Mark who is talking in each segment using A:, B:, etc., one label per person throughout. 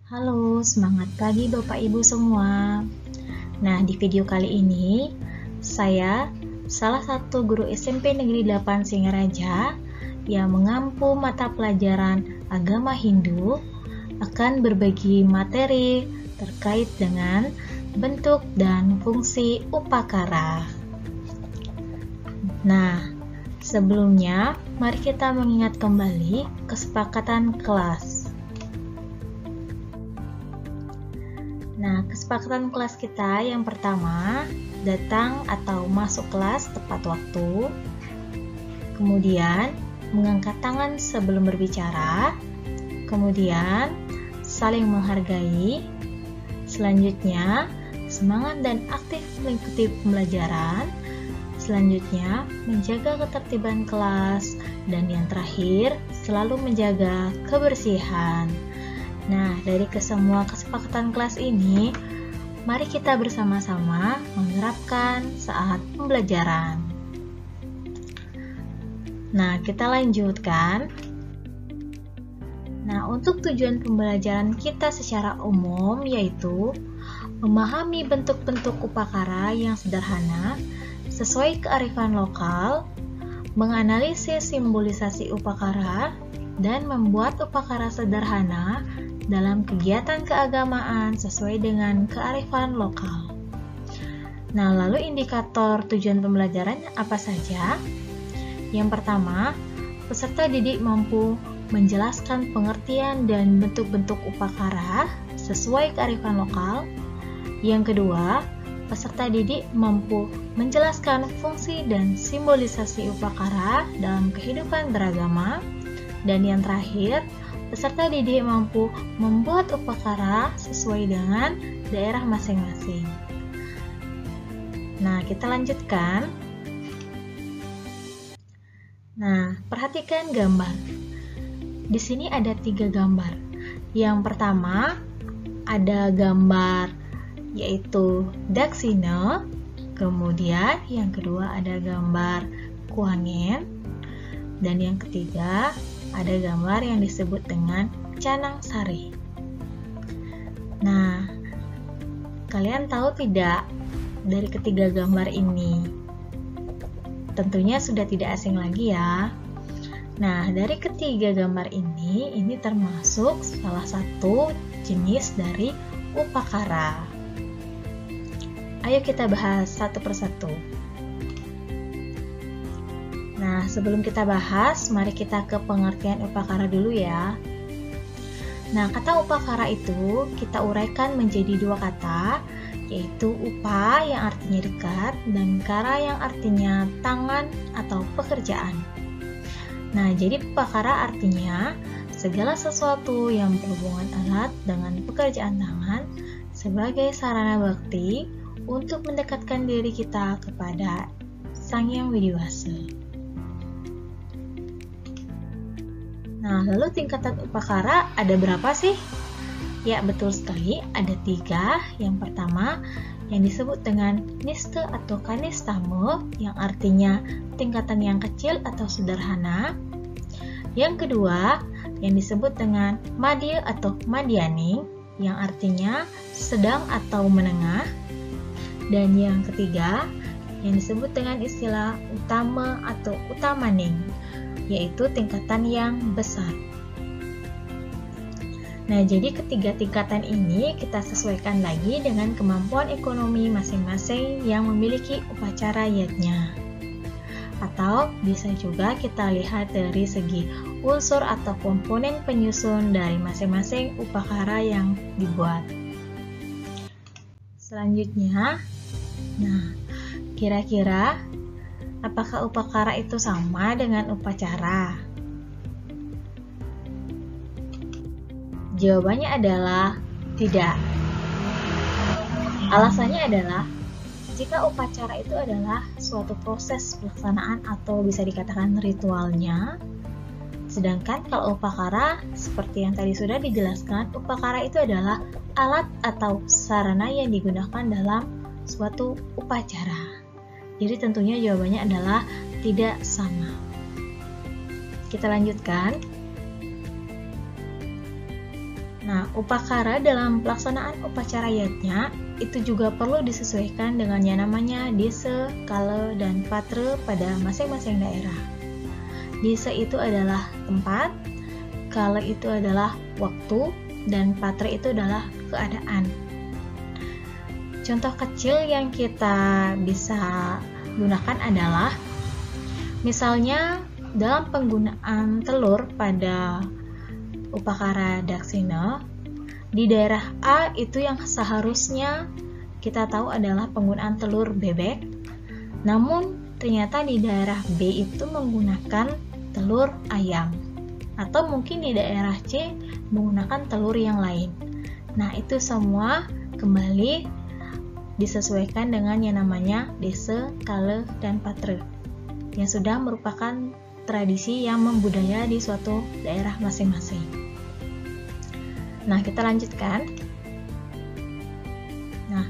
A: Halo, semangat pagi Bapak Ibu semua. Nah, di video kali ini, saya salah satu guru SMP Negeri 8 Singaraja yang mengampu mata pelajaran agama Hindu akan berbagi materi terkait dengan bentuk dan fungsi upakara. Nah, sebelumnya mari kita mengingat kembali kesepakatan kelas. Nah, kesepakatan kelas kita yang pertama, datang atau masuk kelas tepat waktu. Kemudian, mengangkat tangan sebelum berbicara. Kemudian, saling menghargai. Selanjutnya, semangat dan aktif mengikuti pembelajaran. Selanjutnya, menjaga ketertiban kelas. Dan yang terakhir, selalu menjaga kebersihan. Nah, dari kesemua kesepakatan kelas ini, mari kita bersama-sama menerapkan saat pembelajaran. Nah, kita lanjutkan. Nah, untuk tujuan pembelajaran kita secara umum yaitu memahami bentuk-bentuk upakara yang sederhana sesuai kearifan lokal, menganalisis simbolisasi upakara, dan membuat upakara sederhana dalam kegiatan keagamaan sesuai dengan kearifan lokal. Nah, lalu indikator tujuan pembelajaran apa saja? Yang pertama, peserta didik mampu menjelaskan pengertian dan bentuk-bentuk upakara sesuai kearifan lokal. Yang kedua, peserta didik mampu menjelaskan fungsi dan simbolisasi upakara dalam kehidupan beragama. Dan yang terakhir, peserta didik mampu membuat upakara sesuai dengan daerah masing-masing. Nah, kita lanjutkan. Nah, perhatikan gambar. Di sini ada 3 gambar. Yang pertama, ada gambar yaitu Daksina. Kemudian yang kedua ada gambar Kuangen. Dan yang ketiga, ada gambar yang disebut dengan Canang Sari. Nah, kalian tahu tidak dari ketiga gambar ini? Tentunya sudah tidak asing lagi ya. Nah, dari ketiga gambar ini termasuk salah satu jenis dari upakara. Ayo kita bahas satu persatu. Nah, sebelum kita bahas, mari kita ke pengertian upakara dulu ya. Nah, kata upakara itu kita uraikan menjadi 2 kata, yaitu upa yang artinya dekat dan kara yang artinya tangan atau pekerjaan. Nah, jadi upakara artinya segala sesuatu yang berhubungan erat dengan pekerjaan tangan sebagai sarana bakti untuk mendekatkan diri kita kepada Sang Hyang Widiwasa. Nah, lalu tingkatan upakara ada berapa sih? Ya, betul sekali, ada 3. Yang pertama, yang disebut dengan niste atau kanistame, yang artinya tingkatan yang kecil atau sederhana. Yang kedua, yang disebut dengan madya atau madyaning, yang artinya sedang atau menengah. Dan yang ketiga, yang disebut dengan istilah utama atau utamaning, yaitu tingkatan yang besar. Nah, jadi ketiga tingkatan ini kita sesuaikan lagi dengan kemampuan ekonomi masing-masing yang memiliki upacara yatnya. Atau bisa juga kita lihat dari segi unsur atau komponen penyusun dari masing-masing upakara yang dibuat. Selanjutnya, nah, kira-kira apakah upakara itu sama dengan upacara? Jawabannya adalah tidak. Alasannya adalah jika upacara itu adalah suatu proses pelaksanaan atau bisa dikatakan ritualnya, sedangkan kalau upakara seperti yang tadi sudah dijelaskan, upakara itu adalah alat atau sarana yang digunakan dalam suatu upacara. Jadi tentunya jawabannya adalah tidak sama. Kita lanjutkan. Nah, upakara dalam pelaksanaan upacara yatnya itu juga perlu disesuaikan dengan yang namanya desa, kala, dan patra pada masing-masing daerah. Desa itu adalah tempat, kala itu adalah waktu, dan patra itu adalah keadaan. Contoh kecil yang kita bisa gunakan adalah misalnya dalam penggunaan telur pada upakara daksina, di daerah A itu yang seharusnya kita tahu adalah penggunaan telur bebek, namun ternyata di daerah B itu menggunakan telur ayam, atau mungkin di daerah C menggunakan telur yang lain. Nah, itu semua kembali disesuaikan dengan yang namanya desa, kala, dan patra yang sudah merupakan tradisi yang membudaya di suatu daerah masing-masing. Nah, kita lanjutkan. Nah,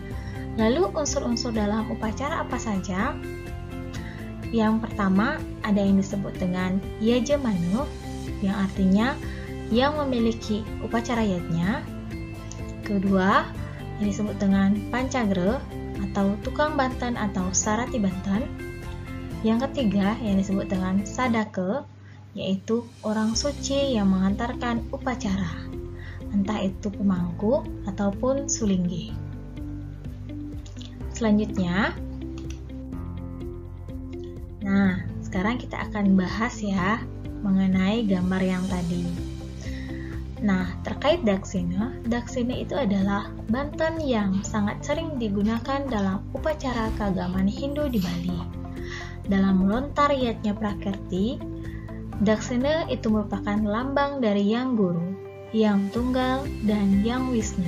A: lalu unsur-unsur dalam upacara apa saja? Yang pertama, ada yang disebut dengan yajamanu, yang artinya yang memiliki upacara yatnya. Kedua, yang disebut dengan pancagra, atau tukang banten atau sarati banten. Yang ketiga, yang disebut dengan sadaka, yaitu orang suci yang mengantarkan upacara, entah itu pemangku ataupun sulinggi. Selanjutnya, nah, sekarang kita akan bahas ya mengenai gambar yang tadi. Nah, terkait daksina, daksina itu adalah banten yang sangat sering digunakan dalam upacara keagamaan Hindu di Bali. Dalam melontar yatnya Prakerti, daksina itu merupakan lambang dari Yang Guru, Yang Tunggal, dan Yang Wisnu.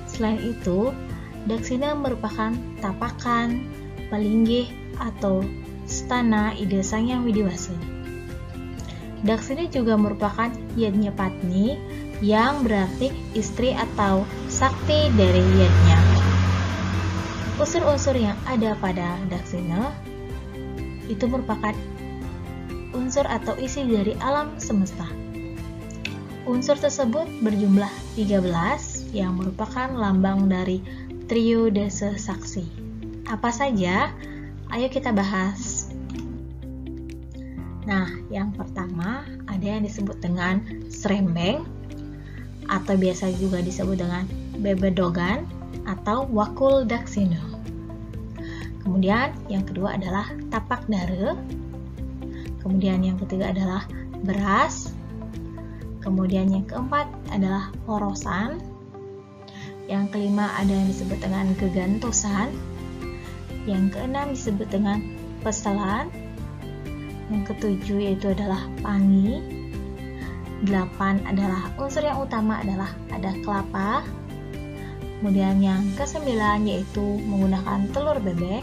A: Selain itu, daksina merupakan tapakan, palinggih, atau stana ide Sang Yang Widiwasa. Daksina juga merupakan yatnya Patni, yang berarti istri atau sakti dari yatnya. Unsur-unsur yang ada pada daksina itu merupakan unsur atau isi dari alam semesta. Unsur tersebut berjumlah 13 yang merupakan lambang dari trio desa saksi. Apa saja? Ayo kita bahas. Nah, yang pertama ada yang disebut dengan srembeng, atau biasa juga disebut dengan bebedogan atau wakul daksina. Kemudian yang kedua adalah tapak dara. Kemudian yang ketiga adalah beras. Kemudian yang keempat adalah porosan. Yang kelima ada yang disebut dengan gegantosan. Yang keenam disebut dengan peselan. Yang ketujuh yaitu adalah pangi. 8 adalah unsur yang utama adalah ada kelapa. Kemudian yang ke-9 yaitu menggunakan telur bebek.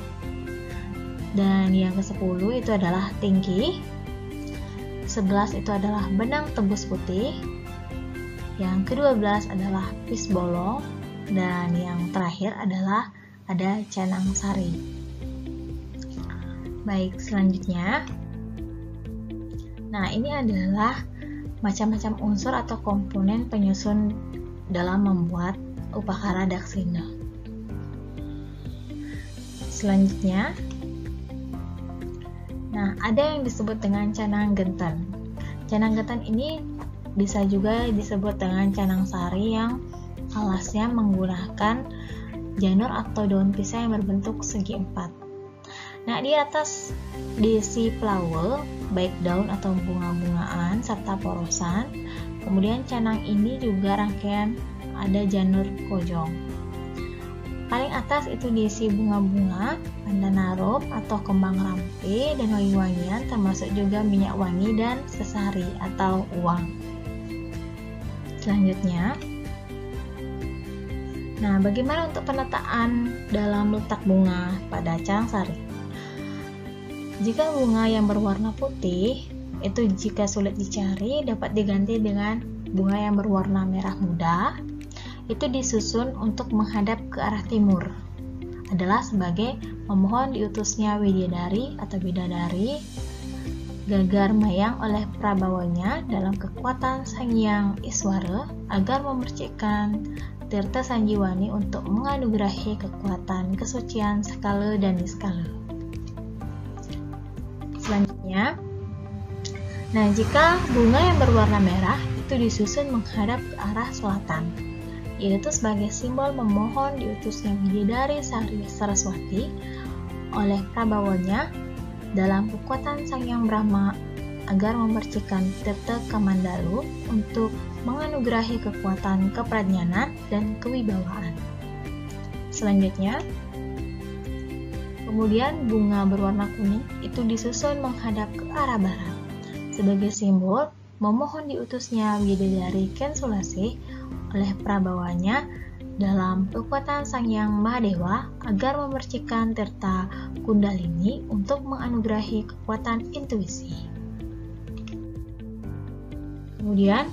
A: Dan yang ke-10 itu adalah tingki. 11 itu adalah benang tebus putih. Yang ke-12 adalah pis bolong. Dan yang terakhir adalah ada canang sari. Baik, selanjutnya. Nah, ini adalah macam-macam unsur atau komponen penyusun dalam membuat upakara daksina. Selanjutnya, nah, ada yang disebut dengan canang genten. Canang genten ini bisa juga disebut dengan canang sari yang alasnya menggunakan janur atau daun pisang yang berbentuk segi empat. Nah, di atas diisi flower, baik daun atau bunga-bungaan serta porosan. Kemudian canang ini juga rangkaian ada janur kojong. Paling atas itu diisi bunga-bunga, pandanarop atau kembang rampe dan wangi-wangian, termasuk juga minyak wangi dan sesari atau uang. Selanjutnya, nah, bagaimana untuk penataan dalam letak bunga pada canang sari? Jika bunga yang berwarna putih itu jika sulit dicari dapat diganti dengan bunga yang berwarna merah muda. Itu disusun untuk menghadap ke arah timur, adalah sebagai memohon diutusnya widadari atau bidadari Gagar mayang oleh prabawanya dalam kekuatan Sang Hyang Iswara agar memercikkan Tirta Sanjiwani untuk menganugerahi kekuatan kesucian skala dan niskala. Selanjutnya, jika bunga yang berwarna merah itu disusun menghadap ke arah selatan, yaitu sebagai simbol memohon diutusnya Bidadari Saraswati oleh prabawanya dalam kekuatan Sang Hyang Brahma agar memercikan Tirta Kamandalu untuk menganugerahi kekuatan kepradjanan dan kewibawaan. Selanjutnya, kemudian bunga berwarna kuning itu disusun menghadap ke arah barat sebagai simbol memohon diutusnya Bidadari Kensulasi oleh prabawanya dalam kekuatan Sang Hyang Mahadewa agar memercikan Tirta Kundalini untuk menganugerahi kekuatan intuisi. Kemudian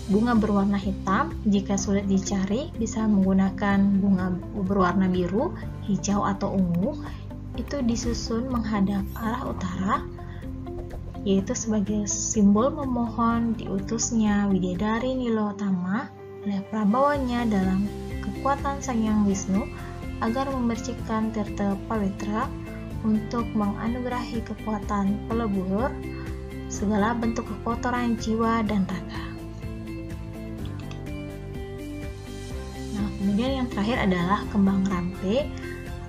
A: bunga berwarna hitam jika sulit dicari bisa menggunakan bunga berwarna biru, hijau atau ungu. Itu disusun menghadap arah utara, yaitu sebagai simbol memohon diutusnya Widadari Nilotama oleh prabawanya dalam kekuatan Sang Hyang Wisnu agar memercikan Tirta Pawitra untuk menganugerahi kekuatan pelebur segala bentuk kekotoran jiwa dan raga. Kemudian yang terakhir adalah kembang rampe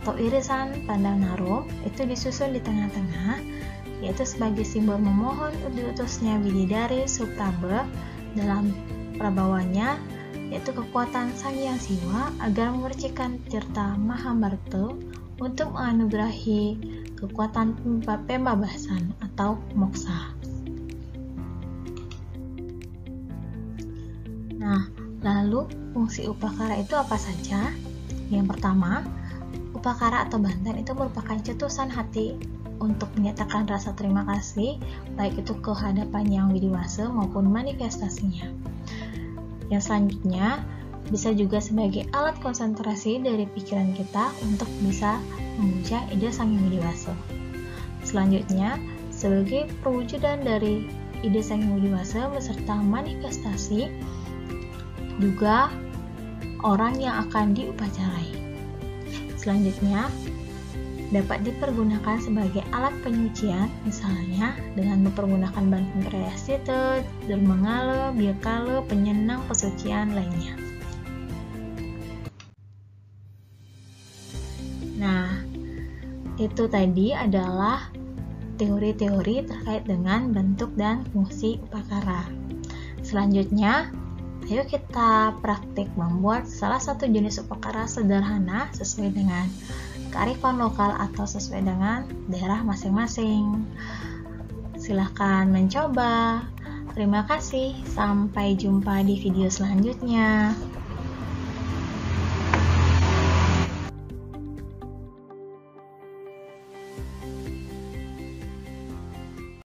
A: atau irisan pandang narum, itu disusun di tengah-tengah, yaitu sebagai simbol memohon diutusnya Bidadari Supraba dalam prabawanya, yaitu kekuatan Sang Hyang Siwa agar memercikan Tirta Mahabharata untuk menganugerahi kekuatan pembebasan atau moksa. Lalu fungsi upakara itu apa saja? Yang pertama, upakara atau banten itu merupakan cetusan hati untuk menyatakan rasa terima kasih, baik itu ke hadapan Yang Widiwasa maupun manifestasinya. Yang selanjutnya, bisa juga sebagai alat konsentrasi dari pikiran kita untuk bisa memuja ide Sang Yang Widiwasa. Selanjutnya, sebagai perwujudan dari ide Sang Yang Widiwasa beserta manifestasi, juga orang yang akan diupacarai. Selanjutnya, dapat dipergunakan sebagai alat penyucian, misalnya dengan mempergunakan banten prayasita, dermangala, biakala, penyenang, pesucian lainnya. Itu tadi adalah teori-teori terkait dengan bentuk dan fungsi upakara. Selanjutnya, ayo kita praktik membuat salah satu jenis upakara sederhana sesuai dengan kearifan lokal atau sesuai dengan daerah masing-masing. Silahkan mencoba. Terima kasih. Sampai jumpa di video selanjutnya.